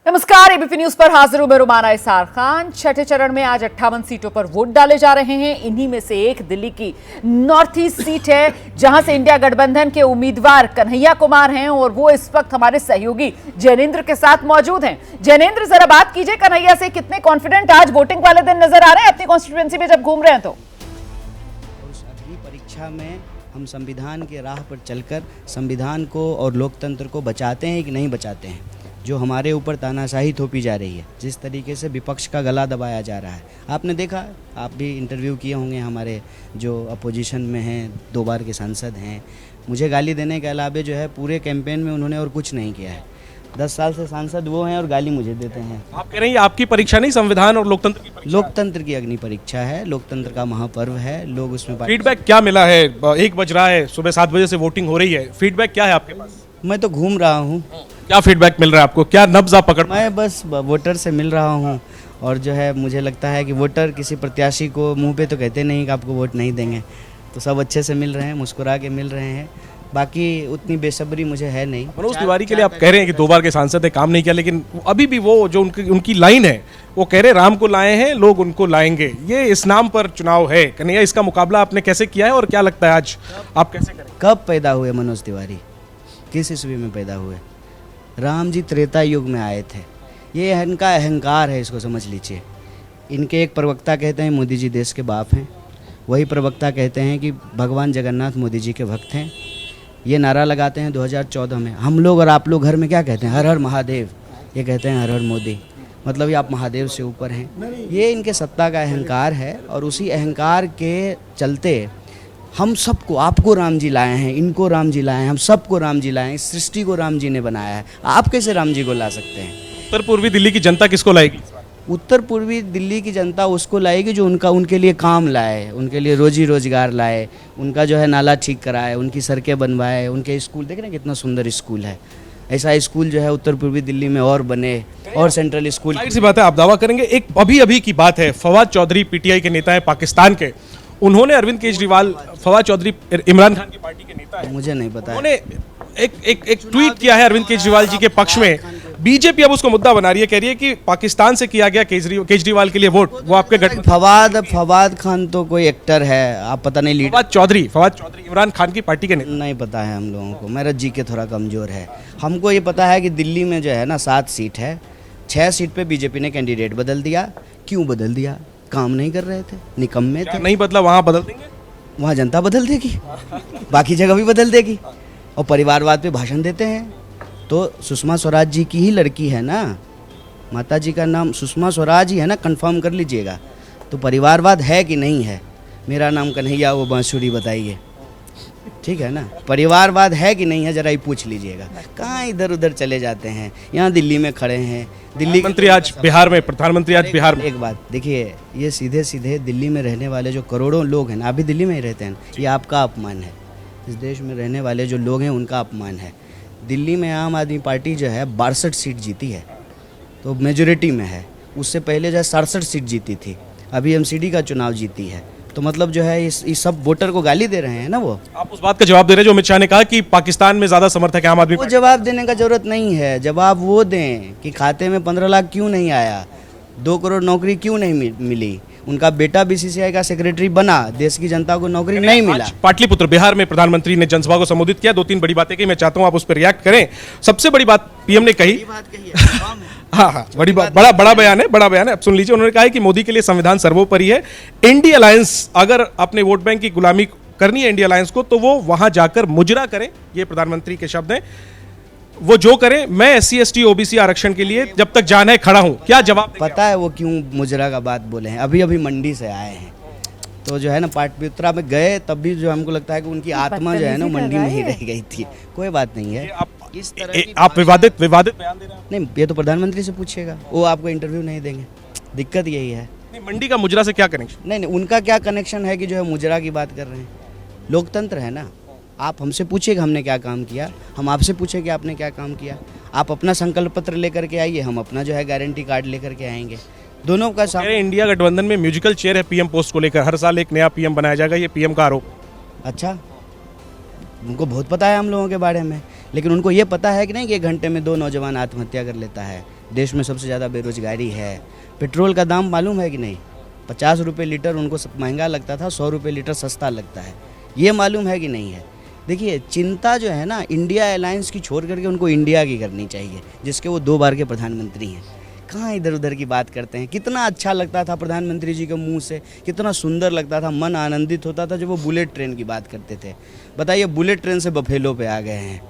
नमस्कार, ABP news पर हाजिर हूं मैं रुमाना इसार खान। छठे चरण में आज 58 सीटों पर वोट डाले जा रहे हैं। इन्हीं में से एक दिल्ली की नॉर्थ ईस्ट सीट है, जहां से इंडिया गठबंधन के उम्मीदवार कन्हैया कुमार हैं और वो इस वक्त हमारे सहयोगी जैनेंद्र के साथ मौजूद हैं। जैनेंद्र, जरा बात कीजिए कन्हैया से, कितने कॉन्फिडेंट आज वोटिंग वाले दिन नजर आ रहे हैं अपनी कॉन्स्टिट्यूएंसी में जब घूम रहे हैं? तो उस अग्नि परीक्षा में हम संविधान के राह पर चलकर संविधान को और लोकतंत्र को बचाते हैं कि नहीं बचाते हैं। जो हमारे ऊपर तानाशाही थोपी जा रही है, जिस तरीके से विपक्ष का गला दबाया जा रहा है, आपने देखा, आप भी इंटरव्यू किए होंगे, हमारे जो अपोजिशन में हैं, 2 बार के सांसद हैं, मुझे गाली देने के अलावा जो है पूरे कैंपेन में उन्होंने और कुछ नहीं किया है। 10 साल से सांसद वो हैं और गाली मुझे देते हैं। आप कह रहे हैं आपकी परीक्षा नहीं, संविधान और लोकतंत्र की परीक्षा? लोकतंत्र की अग्नि परीक्षा है, लोकतंत्र का महापर्व है, लोग उसमें फीडबैक क्या मिला है? 1 बज रहा है, सुबह 7 बजे से वोटिंग हो रही है, फीडबैक क्या है आपके पास? मैं तो घूम रहा हूँ। क्या फीडबैक मिल रहा है आपको? क्या नब्ज आप पकड़? मैं बस वोटर से मिल रहा हूँ और जो है मुझे लगता है कि वोटर किसी प्रत्याशी को मुंह पे तो कहते नहीं कि आपको वोट नहीं देंगे, तो सब अच्छे से मिल रहे हैं, मुस्कुरा के मिल रहे हैं। बाकी उतनी बेसब्री मुझे है नहीं। मनोज तिवारी के लिए आप कह रहे हैं कि 2 बार के सांसद है, काम नहीं किया, लेकिन अभी भी वो जो उनकी लाइन है, वो कह रहे राम को लाए हैं, लोग उनको लाएंगे। ये इस नाम पर चुनाव है। कन्हैया, इसका मुकाबला आपने कैसे किया है और क्या लगता है आज आप कैसे करें? कब पैदा हुए मनोज तिवारी? किस ईस्वी में पैदा हुए? राम जी त्रेता युग में आए थे। ये इनका अहंकार है, इसको समझ लीजिए। इनके एक प्रवक्ता कहते हैं मोदी जी देश के बाप हैं, वही प्रवक्ता कहते हैं कि भगवान जगन्नाथ मोदी जी के भक्त हैं। ये नारा लगाते हैं 2014 में। हम लोग और आप लोग घर में क्या कहते हैं? हर हर महादेव। ये कहते हैं हर हर मोदी, मतलब ये आप महादेव से ऊपर हैं। ये इनके सत्ता का अहंकार है और उसी अहंकार के चलते हम सबको, आपको राम जी लाए हैं, इनको राम जी लाए हैं, हम सबको राम जी लाए हैं, इस सृष्टि को राम जी ने बनाया है। आप कैसे राम जी को ला सकते हैं? उत्तर पूर्वी दिल्ली की जनता किसको लाएगी? उत्तर पूर्वी दिल्ली की जनता उसको लाएगी जो उनके लिए काम लाए, उनके लिए रोजी रोजगार लाए, उनका जो है नाला ठीक कराए, उनकी सड़कें बनवाए, उनके स्कूल देख रहे हैं कितना सुंदर स्कूल है। ऐसा स्कूल जो है उत्तर पूर्वी दिल्ली में और बने, और सेंट्रल स्कूल। जाहिर सी बात है आप दावा करेंगे। एक अभी की बात है, फवाद चौधरी पीटीआई के नेता है पाकिस्तान के, उन्होंने अरविंद केजरीवाल, फवाद चौधरी इमरान खान की पार्टी के नेता है, मुझे नहीं पता, उन्होंने एक ट्वीट किया है अरविंद केजरीवाल जी के पक्ष में। बीजेपी अब उसको मुद्दा बना रही है, कह रही है कि पाकिस्तान से किया गया केजरीवाल के लिए वोट, वो आपके फवाद खान तो कोई एक्टर है, आप पता नहीं। फवाद चौधरी इमरान खान की पार्टी के नेता। नहीं पता है हम लोगों को, मेरा जीके थोड़ा कमज़ोर है। हमको ये पता है कि दिल्ली में जो है ना 7 सीट है, 6 सीट पे बीजेपी ने कैंडिडेट बदल दिया। क्यों बदल दिया? काम नहीं कर रहे थे, निकम्मे थे। नहीं बदला, वहाँ बदल देंगे, वहाँ जनता बदल देगी, बाकी जगह भी बदल देगी। और परिवारवाद पे भाषण देते हैं। तो सुषमा स्वराज जी की ही लड़की है ना, माता जी का नाम सुषमा स्वराज ही है ना, कंफर्म कर लीजिएगा। तो परिवारवाद है कि नहीं है? मेरा नाम कन्हैया, वो बांसुरी, बताइए, ठीक है ना? परिवारवाद है कि नहीं है, जरा ही पूछ लीजिएगा। कहाँ इधर उधर चले जाते हैं? यहाँ दिल्ली में खड़े हैं, दिल्ली मंत्री आज बिहार में, प्रधानमंत्री आज बिहार में। एक बात देखिए, ये सीधे सीधे दिल्ली में रहने वाले जो करोड़ों लोग हैं ना, आप भी दिल्ली में ही रहते हैं, ये आपका अपमान है। इस देश में रहने वाले जो लोग हैं उनका अपमान है। दिल्ली में आम आदमी पार्टी जो है 62 सीट जीती है, तो मेजोरिटी में है। उससे पहले जो है 67 सीट जीती थी, अभी एमसीडी का चुनाव जीती है। तो मतलब जो है इस सब वोटर को गाली दे रहे हैं ना वो। आप उस बात का जवाब दे रहे हैं जो अमित शाह ने कहा कि पाकिस्तान में ज्यादा समर्थक है आम आदमी। वो जवाब देने का जरूरत नहीं है। जवाब वो दें कि खाते में 15 लाख क्यों नहीं आया, 2 करोड़ नौकरी क्यों नहीं मिली, उनका बेटा बीसीसीआई का सेक्रेटरी बना, देश की जनता को नौकरी नहीं मिला। पाटलिपुत्र बिहार में प्रधानमंत्री ने जनसभा को संबोधित किया, 2-3 बड़ी बातें की, मैं चाहता हूं आप उस पर रिएक्ट करें। सबसे बड़ी बात पीएम ने कही, हाँ, बड़ी बात, बड़ा बयान है, अब सुन लीजिए। उन्होंने कहा है कि मोदी के लिए संविधान सर्वोपरि है। इंडिया अलायंस, अगर अपने वोट बैंक की गुलामी करनी है इंडिया अलायंस को, तो वो वहां जाकर मुजरा करें, ये प्रधानमंत्री के शब्द हैं। वो जो करें, मैं SC ST OBC आरक्षण के लिए जब तक जान है खड़ा हूं। क्या जवाब पता है वो क्यों मुजरा का बात बोले हैं? अभी मंडी से आए हैं, तो जो है ना पाटलिपुत्रा में गए, तब भी जो हमको लगता है कि उनकी आत्मा जो है ना मंडी में ही रह गई थी। कोई बात नहीं है। इस तरह आप विवादित बयान दे रहे हैं। नहीं, ये तो प्रधानमंत्री से पूछिएगा, वो आपको इंटरव्यू नहीं देंगे। दिक्कत यही है। नहीं, मंडी का मुजरा से क्या कनेक्शन? नहीं, उनका क्या कनेक्शन है कि जो है मुजरा की बात कर रहे हैं? लोकतंत्र है ना, आप हमसे पूछिएगा हमने क्या काम किया, हम आपसे पूछेंगे आपने क्या काम किया। आप अपना संकल्प पत्र लेकर के आइए, हम अपना जो है गारंटी कार्ड लेकर के आएंगे। दोनों का इंडिया गठबंधन में म्यूजिकल चेयर है पीएम पोस्ट को लेकर, हर साल एक नया पीएम बनाया जाएगा, ये पीएम का आरोप। अच्छा, उनको बहुत पता है हम लोगों के बारे में, लेकिन उनको ये पता है कि नहीं कि 1 घंटे में 2 नौजवान आत्महत्या कर लेता है, देश में सबसे ज़्यादा बेरोजगारी है। पेट्रोल का दाम मालूम है कि नहीं, 50 रुपये लीटर उनको महंगा लगता था, 100 रुपये लीटर सस्ता लगता है, ये मालूम है कि नहीं है। देखिए चिंता जो है ना इंडिया अलायंस की छोड़ करके उनको इंडिया की करनी चाहिए, जिसके वो 2 बार के प्रधानमंत्री हैं। कहाँ इधर उधर की बात करते हैं। कितना अच्छा लगता था प्रधानमंत्री जी के मुंह से, कितना सुंदर लगता था, मन आनंदित होता था जब वो बुलेट ट्रेन की बात करते थे। बताइए बुलेट ट्रेन से बफेलो पे आ गए हैं,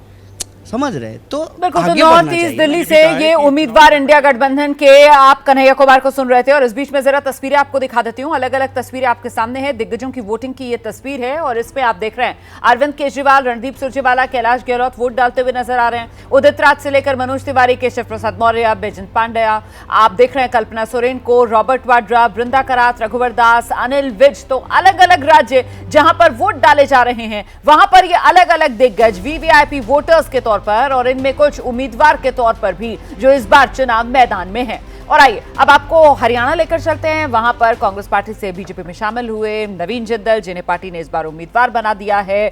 समझ रहे? तो बिल्कुल। तो आगे नॉर्थ बढ़ना ईस्ट चाहिए। दिल्ली से ये उम्मीदवार इंडिया गठबंधन के आप कन्हैया कुमार को सुन रहे थे और इस बीच में जरा तस्वीरें आपको दिखा देती हूं। अलग अलग तस्वीरें आपके सामने हैं। दिग्गजों की वोटिंग की ये तस्वीर है और इसमें आप देख रहे हैं अरविंद केजरीवाल, रणदीप सुरजेवाला, कैलाश गहलोत वोट डालते हुए नजर आ रहे हैं। उदित राज से लेकर मनोज तिवारी, केशव प्रसाद मौर्य, बैजंत पांड्या, आप देख रहे हैं कल्पना सोरेन को, रॉबर्ट वाड्रा, बृंदा करात, रघुवर दास, अनिल विज। तो अलग अलग राज्य जहां पर वोट डाले जा रहे हैं वहां पर ये अलग अलग दिग्गज वीवीआईपी वोटर्स के तौर पर और इनमें कुछ उम्मीदवार के तौर पर भी जो इस बार चुनाव मैदान में हैं। और आइए अब आपको हरियाणा लेकर चलते हैं। वहां पर कांग्रेस पार्टी से बीजेपी में शामिल हुए नवीन जिंदल, जिन्हें पार्टी ने इस बार उम्मीदवार बना दिया है,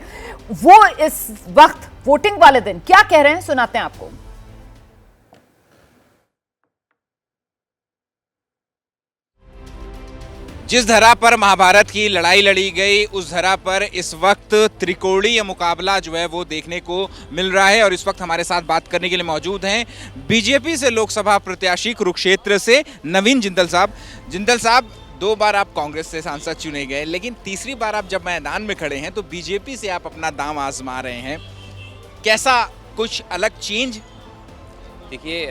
वो इस वक्त वोटिंग वाले दिन क्या कह रहे हैं सुनाते हैं आपको। जिस धरा पर महाभारत की लड़ाई लड़ी गई उस धरा पर इस वक्त त्रिकोणीय मुकाबला जो है वो देखने को मिल रहा है और इस वक्त हमारे साथ बात करने के लिए मौजूद हैं बीजेपी से लोकसभा प्रत्याशी कुरुक्षेत्र से नवीन जिंदल साहब। जिंदल साहब, 2 बार आप कांग्रेस से सांसद चुने गए, लेकिन तीसरी बार आप जब मैदान में खड़े हैं तो बीजेपी से आप अपना दांव आजमा रहे हैं, कैसा कुछ अलग चेंज? देखिए,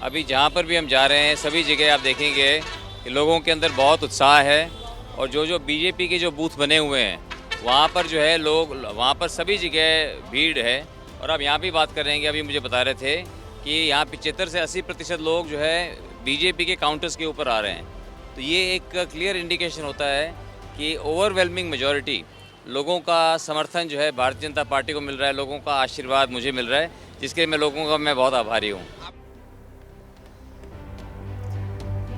अभी जहाँ पर भी हम जा रहे हैं सभी जगह आप देखेंगे कि लोगों के अंदर बहुत उत्साह है और जो बीजेपी के जो बूथ बने हुए हैं वहाँ पर जो है लोग, वहाँ पर सभी जगह भीड़ है। और अब यहाँ भी बात कर रहे हैं कि अभी मुझे बता रहे थे कि यहाँ 75 से 80% लोग जो है बीजेपी के काउंटर्स के ऊपर आ रहे हैं। तो ये एक क्लियर इंडिकेशन होता है कि ओवरवेलमिंग मेजॉरिटी लोगों का समर्थन जो है भारतीय जनता पार्टी को मिल रहा है, लोगों का आशीर्वाद मुझे मिल रहा है, जिसके लिए मैं लोगों का मैं बहुत आभारी हूँ।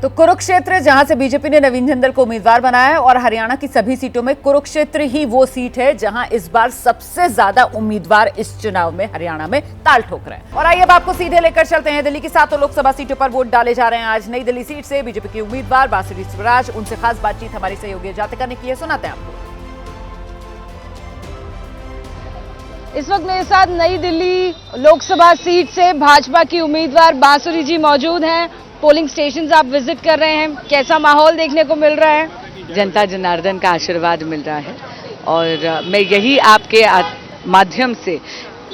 तो कुरुक्षेत्र जहां से बीजेपी ने नवीन जिंदल को उम्मीदवार बनाया है और हरियाणा की सभी सीटों में कुरुक्षेत्र ही वो सीट है जहां इस बार सबसे ज्यादा उम्मीदवार इस चुनाव में हरियाणा में ताल ठोक रहे हैं। और आइए अब आपको सीधे लेकर चलते हैं दिल्ली की 7 लोकसभा सीटों पर वोट डाले जा रहे हैं। आज नई दिल्ली सीट से बीजेपी के उम्मीदवार बांसुरी स्वराज, उनसे खास बातचीत हमारी सहयोगी जातिका ने की है, सुनाते हैं आपको। इस वक्त मेरे साथ नई दिल्ली लोकसभा सीट से भाजपा की उम्मीदवार बांसुरी जी मौजूद हैं। पोलिंग स्टेशंस आप विजिट कर रहे हैं, कैसा माहौल देखने को मिल रहा है? जनता जनार्दन का आशीर्वाद मिल रहा है और मैं यही आपके माध्यम से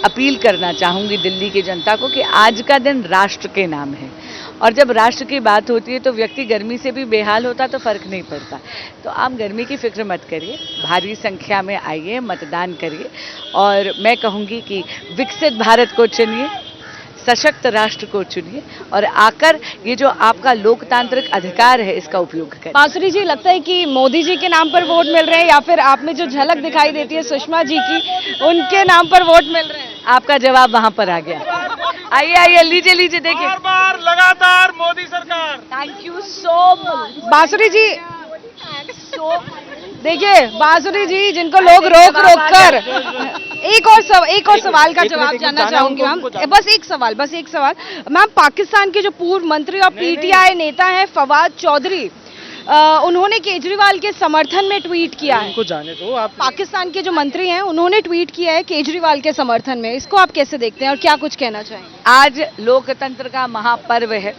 अपील करना चाहूँगी दिल्ली की जनता को कि आज का दिन राष्ट्र के नाम है और जब राष्ट्र की बात होती है तो व्यक्ति गर्मी से भी बेहाल होता तो फर्क नहीं पड़ता। तो आप गर्मी की फिक्र मत करिए, भारी संख्या में आइए, मतदान करिए और मैं कहूँगी कि विकसित भारत को चुनिए, सशक्त राष्ट्र को चुनिए और आकर ये जो आपका लोकतांत्रिक अधिकार है इसका उपयोग करें। बांसुरी जी, लगता है कि मोदी जी के नाम पर वोट मिल रहे हैं या फिर आप में जो झलक दिखाई देती है सुषमा जी की, उनके नाम पर वोट मिल रहे हैं? आपका जवाब वहां पर आ गया। आइए आइए, लीजिए लीजिए, देखिए बार लगातार मोदी सरकार। थैंक यू सो मच बांसुरी जी। देखिए बांसुरी जी, जिनको लोग रोक कर एक और सवाल का जवाब जानना चाहूंगी मैम। बस एक सवाल मैम। पाकिस्तान के जो पूर्व मंत्री और पीटीआई नेता हैं फवाद चौधरी, उन्होंने केजरीवाल के समर्थन में ट्वीट किया है। उनको जाने दो आप। पाकिस्तान के जो मंत्री हैं उन्होंने ट्वीट किया है केजरीवाल के समर्थन में, इसको आप कैसे देखते हैं और क्या कुछ कहना चाहेंगे? आज लोकतंत्र का महापर्व है।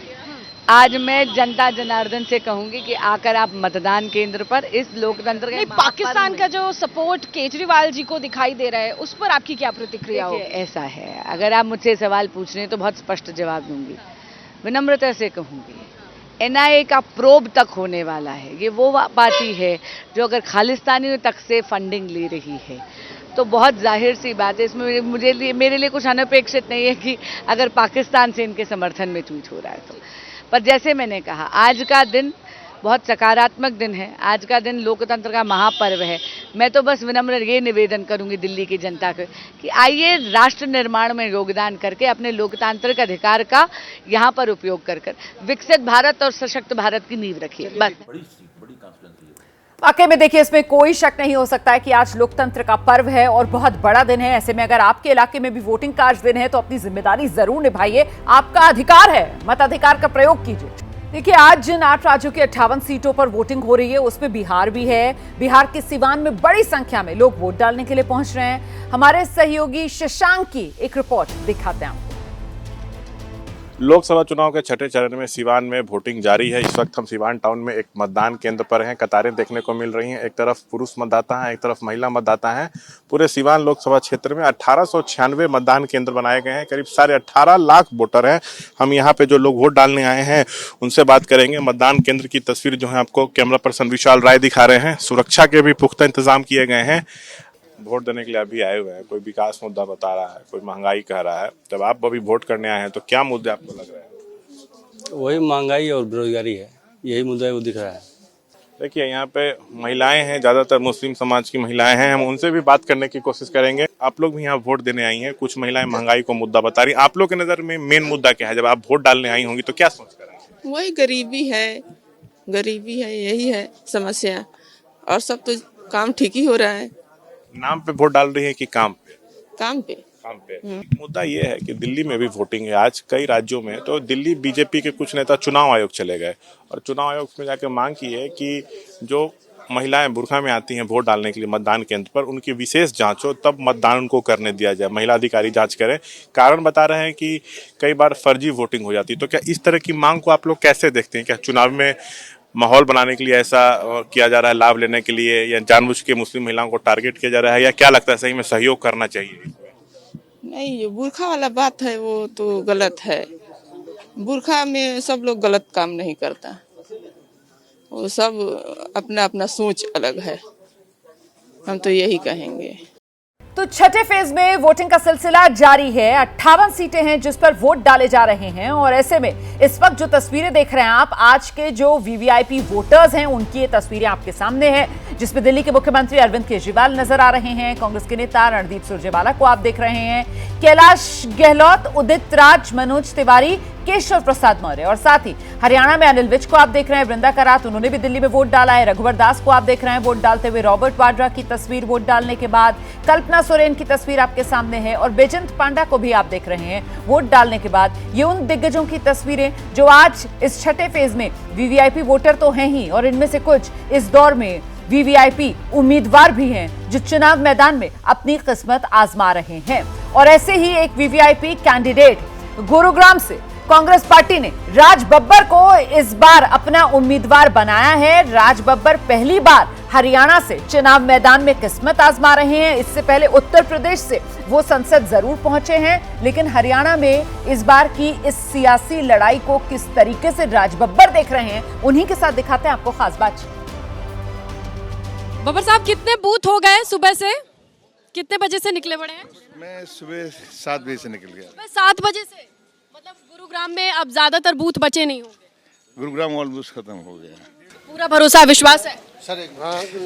आज मैं जनता जनार्दन से कहूंगी कि आकर आप मतदान केंद्र पर इस लोकतंत्र के पाकिस्तान का जो सपोर्ट केजरीवाल जी को दिखाई दे रहा है उस पर आपकी क्या प्रतिक्रिया हो? ऐसा है, अगर आप मुझसे सवाल पूछ रहे हैं तो बहुत स्पष्ट जवाब दूंगी, विनम्रता से कहूंगी। एनआईए का प्रोब तक होने वाला है। ये वो पार्टी है जो अगर खालिस्तानियों तक से फंडिंग ले रही है तो बहुत जाहिर सी बात है, इसमें मेरे लिए कुछ अनपेक्षित नहीं है कि अगर पाकिस्तान से इनके समर्थन में ट्वीट हो रहा है तो। पर जैसे मैंने कहा, आज का दिन बहुत सकारात्मक दिन है, आज का दिन लोकतंत्र का महापर्व है। मैं तो बस विनम्र ये निवेदन करूंगी दिल्ली की जनता को कि आइए राष्ट्र निर्माण में योगदान करके अपने लोकतांत्रिक अधिकार का यहाँ पर उपयोग कर विकसित भारत और सशक्त भारत की नींव रखिए। बस। वाकई में देखिए, इसमें कोई शक नहीं हो सकता है कि आज लोकतंत्र का पर्व है और बहुत बड़ा दिन है। ऐसे में अगर आपके इलाके में भी वोटिंग का आज दिन है तो अपनी जिम्मेदारी जरूर निभाइए। आपका अधिकार है, मताधिकार का प्रयोग कीजिए। देखिए, आज जिन 8 राज्यों की 58 सीटों पर वोटिंग हो रही है उसमें बिहार भी है। बिहार के सिवान में बड़ी संख्या में लोग वोट डालने के लिए पहुंच रहे हैं। हमारे सहयोगी शशांक की एक रिपोर्ट दिखाते हैं। लोकसभा चुनाव के छठे चरण में सिवान में वोटिंग जारी है। इस वक्त हम सिवान टाउन में एक मतदान केंद्र पर हैं। कतारें देखने को मिल रही हैं। एक तरफ पुरुष मतदाता हैं, एक तरफ महिला मतदाता हैं। पूरे सिवान लोकसभा क्षेत्र में 1896 मतदान केंद्र बनाए गए हैं। करीब 18.5 लाख वोटर हैं। हम यहाँ पे जो लोग वोट डालने आए हैं उनसे बात करेंगे। मतदान केंद्र की तस्वीर जो है आपको कैमरा पर्सन विशाल राय दिखा रहे हैं। सुरक्षा के भी पुख्ता इंतजाम किए गए हैं। वोट देने के लिए अभी आए हुए हैं। कोई विकास मुद्दा बता रहा है, कोई महंगाई कह रहा है। जब आप अभी वोट करने आए हैं तो क्या मुद्दे आपको लग रहे हैं? वही महंगाई और बेरोजगारी है, यही मुद्दा वो दिख रहा है। देखिए, यहाँ पे महिलाएं हैं, ज्यादातर मुस्लिम समाज की महिलाएं हैं। हम उनसे भी बात करने की कोशिश करेंगे। आप लोग भी यहाँ वोट देने आई हैं। कुछ महिलाएं महंगाई को मुद्दा बता रही हैं। आप लोग की नजर में मेन मुद्दा क्या है? जब आप वोट डालने आई होंगी तो क्या सोच कर आई हैं? वही गरीबी है, यही है समस्या। और सब तो काम ठीक ही हो रहा है। नाम पे वोट डाल रही है कि काम पे? काम पे। मुद्दा ये है कि दिल्ली में भी वोटिंग है आज कई राज्यों में। तो दिल्ली बीजेपी के कुछ नेता चुनाव आयोग चले गए और चुनाव आयोग में जाकर मांग की है कि जो महिलाएं बुर्का में आती हैं वोट डालने के लिए मतदान केंद्र पर, उनकी विशेष जांच हो, तब मतदान उनको करने दिया जाए। महिला अधिकारी जांच करें। कारण बता रहे हैं कि कई बार फर्जी वोटिंग हो जाती है। तो क्या इस तरह की मांग को आप लोग कैसे देखते हैं? क्या चुनाव में माहौल बनाने के लिए ऐसा किया जा रहा है, लाभ लेने के लिए, या जानबूझ के मुस्लिम महिलाओं को टारगेट किया जा रहा है, या क्या लगता है सही में सहयोग करना चाहिए? नहीं, ये बुर्खा वाला बात है वो तो गलत है। बुर्खा में सब लोग गलत काम नहीं करता। वो सब अपना अपना सोच अलग है। हम तो यही कहेंगे। तो छठे फेज में वोटिंग का सिलसिला जारी है। 58 सीटें हैं जिस पर वोट डाले जा रहे हैं और ऐसे में इस वक्त जो तस्वीरें देख रहे हैं आप, आज के जो वीवीआईपी वोटर्स हैं उनकी ये तस्वीरें आपके सामने हैं, जिसमें दिल्ली के मुख्यमंत्री अरविंद केजरीवाल नजर आ रहे हैं। कांग्रेस के नेता रणदीप सुरजेवाला को आप देख रहे हैं। कैलाश गहलोत, उदित राज, मनोज तिवारी, केशव प्रसाद मौर्य और साथ ही हरियाणा में अनिल विज को आप देख रहे हैं। वृंदा करात, उन्होंने भी दिल्ली में वोट डाला है। रघुवर दास को आप देख रहे हैं वोट डालते हुए। रॉबर्ट वाड्रा की तस्वीर वोट डालने के बाद। कल्पना सोरेन की तस्वीर आपके सामने है और बैजंत पांडा को भी आप देख रहे हैं वोट डालने के बाद। ये उन दिग्गजों की तस्वीरें जो आज इस छठे फेज में वीवीआईपी वोटर तो हैं ही और इनमें से कुछ इस दौर में वीवीआईपी उम्मीदवार भी हैं जो चुनाव मैदान में अपनी किस्मत आजमा रहे हैं। और ऐसे ही एक वीवीआईपी कैंडिडेट गुरुग्राम से कांग्रेस पार्टी ने राज बब्बर को इस बार अपना उम्मीदवार बनाया है। राज बब्बर पहली बार हरियाणा से चुनाव मैदान में किस्मत आजमा रहे हैं। इससे पहले उत्तर प्रदेश से वो संसद जरूर पहुंचे हैं, लेकिन हरियाणा में इस बार की इस सियासी लड़ाई को किस तरीके से राज बब्बर देख रहे हैं, उन्हीं के साथ दिखाते हैं आपको खास बातचीत। बब्बर साहब, कितने बूथ हो गए सुबह से? कितने बजे से निकले पड़े हैं? मैं सुबह 7 बजे से निकल गया। सुबह 7 बजे से? मतलब गुरुग्राम में अब ज्यादातर बूथ बचे नहीं होंगे? गुरुग्राम ऑलमोस्ट खत्म हो गया। पूरा भरोसा विश्वास है?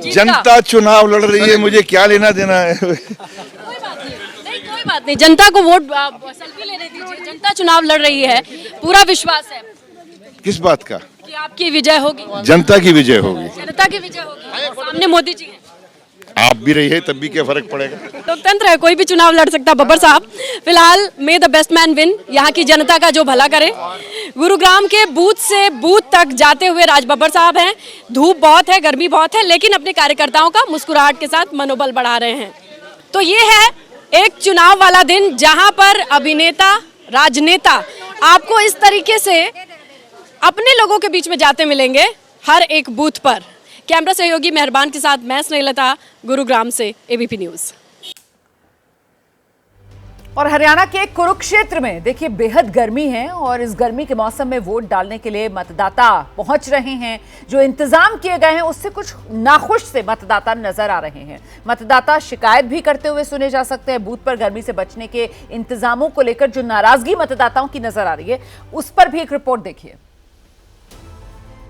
जनता चुनाव लड़ रही है, मुझे क्या लेना देना है। कोई बात नहीं, कोई बात नहीं। जनता को वोट सेल्फी लेने दीजिए। जनता चुनाव लड़ रही है, पूरा विश्वास है। किस बात का? कि आपकी विजय होगी। जनता की विजय होगी। जनता की विजय होगी। सामने मोदी जी हैं। आप भी रही है तब भी क्या फर्क पड़ेगा? लोकतंत्र है, कोई भी चुनाव लड़ सकता। बब्बर साहब, फिलहाल मे द बेस्ट मैन विन, यहाँ की जनता का जो भला करे। गुरुग्राम के बूथ से बूथ तक जाते हुए राज बब्बर साहब हैं। धूप बहुत है, गर्मी बहुत है, लेकिन अपने कार्यकर्ताओं का मुस्कुराहट के साथ मनोबल बढ़ा रहे हैं। तो ये है एक चुनाव वाला दिन जहां पर अभिनेता, राजनेता आपको इस तरीके से अपने लोगों के बीच में जाते मिलेंगे हर एक बूथ पर। कैमरा सहयोगी मेहरबान के साथ मैं स्नेहलता, गुरुग्राम से एबीपी न्यूज। और हरियाणा के कुरुक्षेत्र में देखिए बेहद गर्मी है और इस गर्मी के मौसम में वोट डालने के लिए मतदाता पहुंच रहे हैं। जो इंतजाम किए गए हैं उससे कुछ नाखुश से मतदाता नजर आ रहे हैं। मतदाता शिकायत भी करते हुए सुने जा सकते हैं। बूथ पर गर्मी से बचने के इंतजामों को लेकर जो नाराजगी मतदाताओं की नजर आ रही है उस पर भी एक रिपोर्ट देखिए।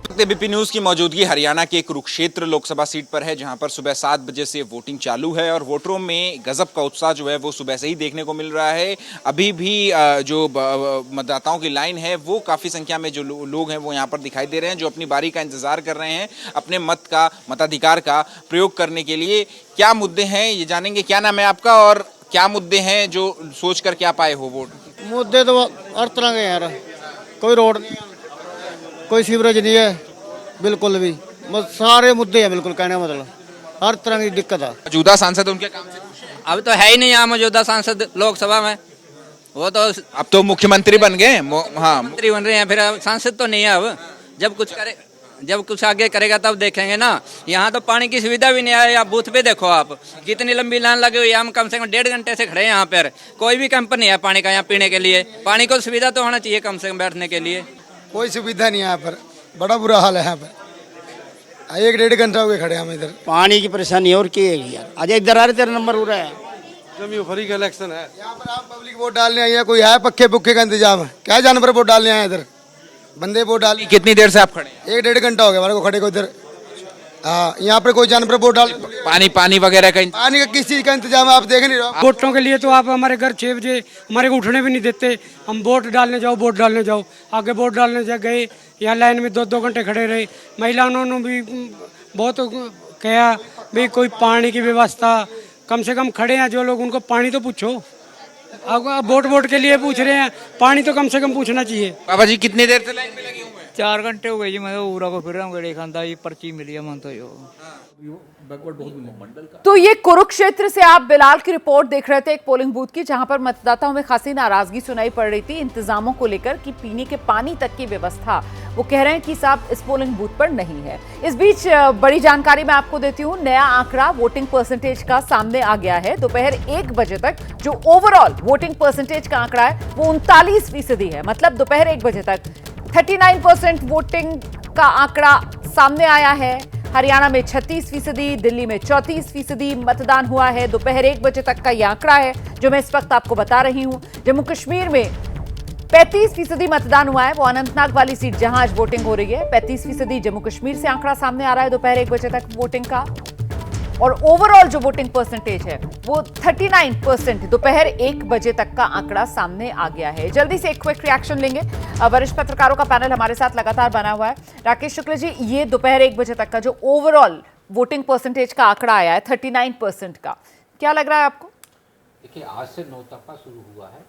एबीपी न्यूज की मौजूदगी हरियाणा के कुरुक्षेत्र लोकसभा सीट पर है, जहां पर सुबह 7 बजे से वोटिंग चालू है और वोटरों में गजब का उत्साह जो है वो सुबह से ही देखने को मिल रहा है। अभी भी जो मतदाताओं की लाइन है वो काफी संख्या में जो लोग हैं वो यहाँ पर दिखाई दे रहे हैं, जो अपनी बारी का इंतजार कर रहे हैं अपने मताधिकार का प्रयोग करने के लिए। क्या मुद्दे हैं ये जानेंगे। क्या नाम है आपका और क्या मुद्दे हैं जो सोच कर क्या पाए हो वोट? मुद्दे तो हर तरह के यार, कोई रोड नहीं है, कोई सीवरेज नहीं है, बिल्कुल भी सारे मुद्दे हैं, बिल्कुल कहने का मतलब हर तरह की दिक्कत है। मौजूदा सांसद उनके काम से खुश हैं? अब तो है ही नहीं यहाँ मौजूदा सांसद लोकसभा में, वो तो अब तो मुख्यमंत्री बन गए। हाँ, मंत्री बन रहे हैं, फिर सांसद तो नहीं है। अब जब कुछ आगे करेगा तब देखेंगे ना। यहाँ तो पानी की सुविधा भी नहीं है। आप बूथ पे देखो, आप कितनी लंबी लाइन लगी हुई है। हम कम से कम 1.5 घंटे से खड़े हैं यहाँ पर। कोई भी कैंप नहीं है पानी का यहाँ पीने के लिए। पानी को सुविधा तो होना चाहिए कम से कम बैठने के लिए। कोई सुविधा नहीं है यहाँ पर, बड़ा बुरा हाल है यहाँ पर। 1-1.5 घंटा हो गए खड़े हम इधर। पानी की परेशानी और की है यार। आज इधर आ रहे, तेरा नंबर हो रहा है। फ्री का इलेक्शन है यहाँ पर। आप पब्लिक वोट डालने आई है, कोई है पक्के पुक्के का इंतजाम है? क्या जानवर वोट डालने आए इधर? बंदे वोट डाल। कितनी देर से आप खड़े हैं? 1-1.5 घंटा हो गया हमारे को खड़े को इधर। हाँ, यहाँ पर कोई जानवर वोट डाल। पानी वगैरह का पानी का किस चीज का इंतजाम है आप देख नहीं रहे? वोटों के लिए तो आप हमारे घर 6 बजे हमारे को उठने भी नहीं देते। हम वोट डालने जाओ आगे वोट डालने गए, यहाँ लाइन में 2-2 घंटे खड़े रहे। महिलाओं ने भी बहुत कहा भाई कोई पानी की व्यवस्था, कम से कम खड़े हैं जो लोग उनको पानी तो पूछो। अब वोट के लिए पूछ रहे हैं, पानी तो कम से कम पूछना चाहिए। बाबा जी कितनी देर से लाइन में लगे हुए हैं? 4 घंटे हो गए जी। मैं उरा को फिर रहा हूँ, गड़े खानदा ये पर्ची मिली है मन तो यो। तो ये कुरुक्षेत्र से आप बिलाल की रिपोर्ट देख रहे थे, एक पोलिंग बूथ की, जहां पर मतदाताओं में खासी नाराजगी सुनाई पड़ रही थी इंतजामों को लेकर कि पीने के पानी तक की व्यवस्था वो कह रहे हैं कि साहब इस पोलिंग बूथ पर नहीं है। इस बीच बड़ी जानकारी मैं आपको देती हूं, नया आंकड़ा वोटिंग परसेंटेज का सामने आ गया है। दोपहर 1 बजे तक जो ओवरऑल वोटिंग परसेंटेज का आंकड़ा है वो 39% है। मतलब दोपहर 1 बजे तक 39% वोटिंग का आंकड़ा सामने आया है। हरियाणा में 36%, दिल्ली में 34% मतदान हुआ है। दोपहर 1 बजे तक का यह आंकड़ा है जो मैं इस वक्त आपको बता रही हूं। जम्मू कश्मीर में 35% मतदान हुआ है, वो अनंतनाग वाली सीट जहां आज वोटिंग हो रही है। 35% जम्मू कश्मीर से आंकड़ा सामने आ रहा है दोपहर 1 बजे तक वोटिंग का। और ओवरऑल जो वोटिंग परसेंटेज है वो 39% दोपहर 1 बजे तक का आंकड़ा सामने आ गया है। जल्दी से एक क्विक रिएक्शन लेंगे। वरिष्ठ पत्रकारों का पैनल हमारे साथ लगातार बना हुआ है। राकेश शुक्ल जी, ये दोपहर 1 बजे तक का जो ओवरऑल वोटिंग परसेंटेज का आंकड़ा आया है 39% का, क्या लग रहा है आपको? देखिए, आज से नौतपा शुरू हुआ है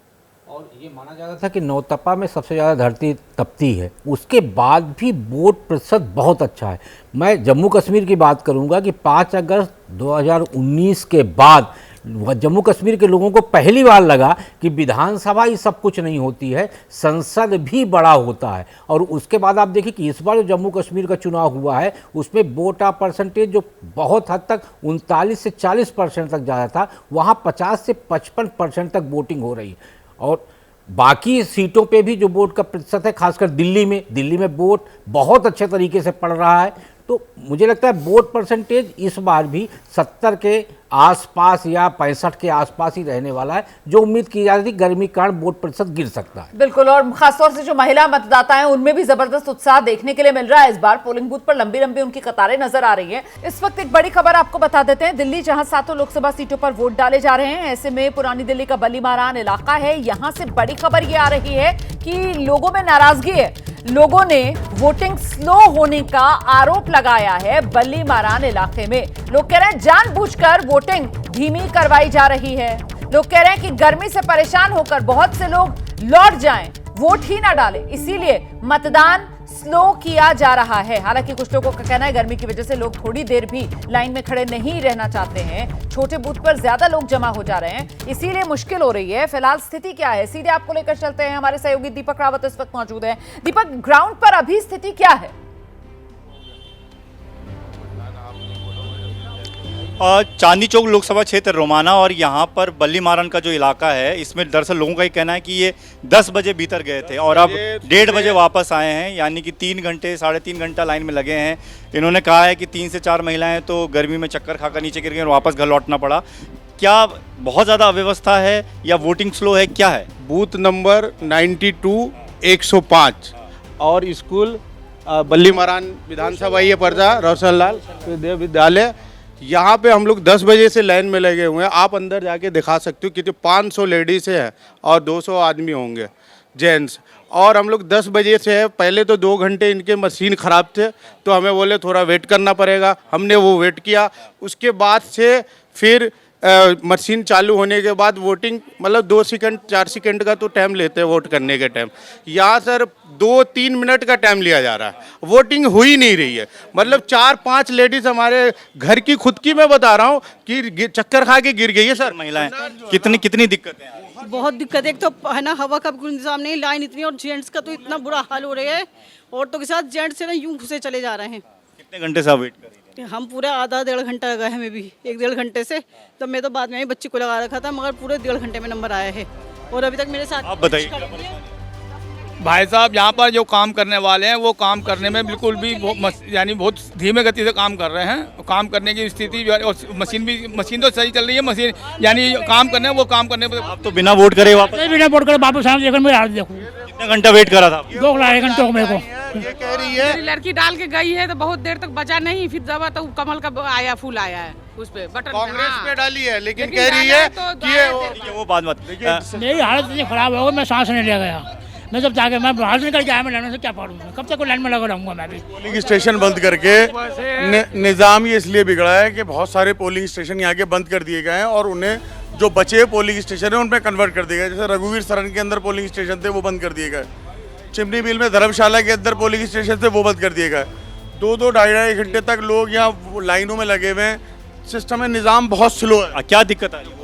और ये माना जाता था कि नौतपा में सबसे ज़्यादा धरती तपती है। उसके बाद भी वोट प्रतिशत बहुत अच्छा है। मैं जम्मू कश्मीर की बात करूंगा कि 5 अगस्त 2019 के बाद जम्मू कश्मीर के लोगों को पहली बार लगा कि विधानसभा ही सब कुछ नहीं होती है, संसद भी बड़ा होता है। और उसके बाद आप देखिए कि इस बार जो जम्मू कश्मीर का चुनाव हुआ है उसमें वोट परसेंटेज जो बहुत हद तक 39 से 40% तक जा रहा था, वहाँ 50 से 55% तक वोटिंग हो रही है। और बाकी सीटों पे भी जो वोट का प्रतिशत है, खासकर दिल्ली में वोट बहुत अच्छे तरीके से पड़ रहा है। तो मुझे लगता है वोट परसेंटेज इस बार भी 70 के आसपास या 65 के आसपास ही रहने वाला है, जो उम्मीद की जा रही थी गर्मी कारण वोट प्रतिशत गिर सकता है। बिल्कुल, और खासतौर से जो महिला मतदाता हैं उनमें भी जबरदस्त उत्साह देखने के लिए मिल रहा है। इस बार पोलिंग बूथ पर लंबी लंबी उनकी कतारें नजर आ रही है। इस वक्त एक बड़ी खबर आपको बता देते हैं, दिल्ली जहां 7 लोकसभा सीटों पर वोट डाले जा रहे हैं, ऐसे में पुरानी दिल्ली का बल्ली मारान इलाका है, यहां से बड़ी खबर ये आ रही है कि लोगों में नाराजगी है। लोगों ने वोटिंग स्लो होने का आरोप लगाया है। बल्ली मारान इलाके में लोग कह रहे हैं जानबूझकर वोटिंग धीमी करवाई जा रही है। लोग कह रहे हैं कि गर्मी से परेशान होकर बहुत से लोग लौट जाएं, वोट ही ना डालें, इसीलिए मतदान स्लो किया जा रहा है। हालांकि कुछ लोगों का कहना है गर्मी की वजह से लोग थोड़ी देर भी लाइन में खड़े नहीं रहना चाहते हैं, छोटे बूथ पर ज्यादा लोग जमा हो जा रहे हैं, इसीलिए मुश्किल हो रही है। फिलहाल स्थिति क्या है, सीधे आपको लेकर चलते हैं। हमारे सहयोगी दीपक रावत इस वक्त मौजूद है। दीपक, ग्राउंड पर अभी स्थिति क्या है? चांदनी चौक लोकसभा क्षेत्र रोमाना और यहाँ पर बल्ली मारन का जो इलाका है, इसमें दरअसल लोगों का ये कहना है कि ये 10 बजे भीतर गए थे और अब 1:30 बजे वापस आए हैं, यानी कि 3 घंटे 3.5 घंटा लाइन में लगे हैं। इन्होंने कहा है कि 3 से 4 महिलाएं तो गर्मी में चक्कर खाकर नीचे गिर गई और वापस घर लौटना पड़ा। क्या बहुत ज़्यादा अव्यवस्था है या वोटिंग स्लो है, क्या है? बूथ नंबर 92 105 और स्कूल बल्ली मारान विधानसभा ये पड़ता है, रोशनलाल विद्यालय। यहाँ पे हम लोग 10 बजे से लाइन में लगे हुए हैं। आप अंदर जाके दिखा सकते हो कि 500 लेडीज़ हैं और 200 आदमी होंगे जेंट्स। और हम लोग 10 बजे से है, पहले तो 2 घंटे इनके मशीन ख़राब थे तो हमें बोले थोड़ा वेट करना पड़ेगा, हमने वो वेट किया। उसके बाद से फिर मशीन चालू होने के बाद वोटिंग मतलब 2 सेकंड 4 सेकंड का तो टाइम लेते हैं वोट करने के टाइम। यहाँ सर 2-3 मिनट का टाइम लिया जा रहा है, वोटिंग हो ही नहीं रही है। मतलब 4-5 लेडीज़ हमारे घर की खुद की मैं बता रहा हूँ कि चक्कर खा के गिर गई है सर। महिलाएं कितनी दिक्कत है? बहुत दिक्कत है। एक तो है ना हवा का कोई इंतजाम नहीं, लाइन इतनी, और जेंट्स का तो इतना बुरा हाल हो रहा है। औरतों के साथ जेंट्स से ना यूं घुसे चले जा रहे हैं। कितने घंटे से आप वेट कर रही हैं? हम पूरा आधा 1.5 घंटा लगा है हमें भी, 1-1.5 घंटे से। तब मैं तो बाद में ही बच्ची को लगा रखा था, मगर पूरे 1.5 घंटे में नंबर आया है और अभी तक मेरे साथ। आप बताइए। भाई साहब यहाँ पर जो काम करने वाले हैं वो काम करने में बिल्कुल भी यानी बहुत धीमे गति से काम कर रहे हैं। काम करने की स्थिति जो है, और मशीन तो सही चल रही है, मशीन यानी काम करने वो काम करने पर। आप तो बिना वोट करे वापस? बिना वोट करे वापस आए, देखो मेरे हाथ देखो। कितना घंटा वेट करा था? 2-2.5 घंटे मेरे को। ये कह रही है मेरी लड़की डाल के गई है तो बहुत देर तक बचा नहीं, फिर जब तो कमल का आया फूल आया है उस पे बटन कांग्रेस पे डाली है, लेकिन कह रही है कि वो बात मत। मेरी हालत इतनी खराब हो गई, मैं सांस नहीं ले गया। मैं जब जाके मैं बाहर निकल के आया, मैं लाइन से क्या पढ़ूंगा, कब तक लाइन में लगा रहूंगा मैं भी। पोलिंग स्टेशन बंद करके निज़ाम ये इसलिए बिगड़ा है कि बहुत सारे पोलिंग स्टेशन यहाँ के बंद कर दिए गए हैं और उन्हें जो बचे पोलिंग स्टेशन है उनमें कन्वर्ट कर दिया गया। जैसे रघुवीर सरन के अंदर पोलिंग स्टेशन थे वो बंद कर दिए गए, चिमनी बिल में धर्मशाला के अंदर पोलिंग स्टेशन थे वो बंद कर दिए गए। 2-2 ढाई घंटे तक लोग यहाँ लाइनों में लगे हुए हैं। सिस्टम में निज़ाम बहुत स्लो है। क्या दिक्कत आ रही है?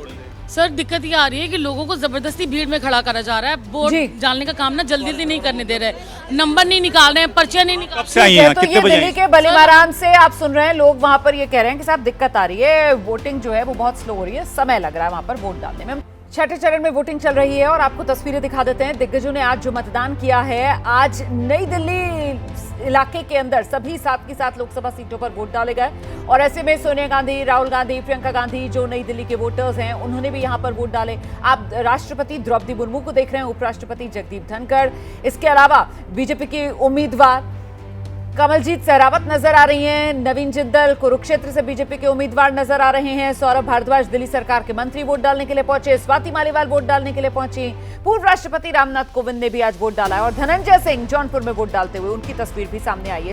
सर दिक्कत ये आ रही है कि लोगों को जबरदस्ती भीड़ में खड़ा करा जा रहा है। वोट डालने का काम ना जल्दी नहीं करने दे रहे, नंबर नहीं निकाल रहे हैं, पर्चियां नहीं निकाल रहे हैं। तो ये दिल्ली के बलीमारान से आप सुन रहे हैं, लोग वहां पर ये कह रहे हैं कि साहब दिक्कत आ रही है, वोटिंग जो है वो बहुत स्लो हो रही है, समय लग रहा है वहां पर वोट डालने में। छठे चरण में वोटिंग चल रही है और आपको तस्वीरें दिखा देते हैं। दिग्गजों ने आज जो मतदान किया है, आज नई दिल्ली इलाके के अंदर सभी 7 की 7 लोकसभा सीटों पर वोट डाले गए और ऐसे में सोनिया गांधी, राहुल गांधी, प्रियंका गांधी जो नई दिल्ली के वोटर्स हैं उन्होंने भी यहां पर वोट डाले। आप राष्ट्रपति द्रौपदी मुर्मू को देख रहे हैं, उपराष्ट्रपति जगदीप धनखड़, इसके अलावा बीजेपी के उम्मीदवार कमलजीत सहरावत नजर आ रही हैं, नवीन जिंदल कुरुक्षेत्र से बीजेपी के उम्मीदवार नजर आ रहे हैं, सौरभ भारद्वाज दिल्ली सरकार के मंत्री वोट डालने के लिए पहुंचे, स्वाति मालीवाल वोट डालने के लिए पहुंची, पूर्व राष्ट्रपति रामनाथ कोविंद ने भी आज वोट डाला और धनंजय सिंह जौनपुर में वोट डालते हुए उनकी तस्वीर भी सामने आई है।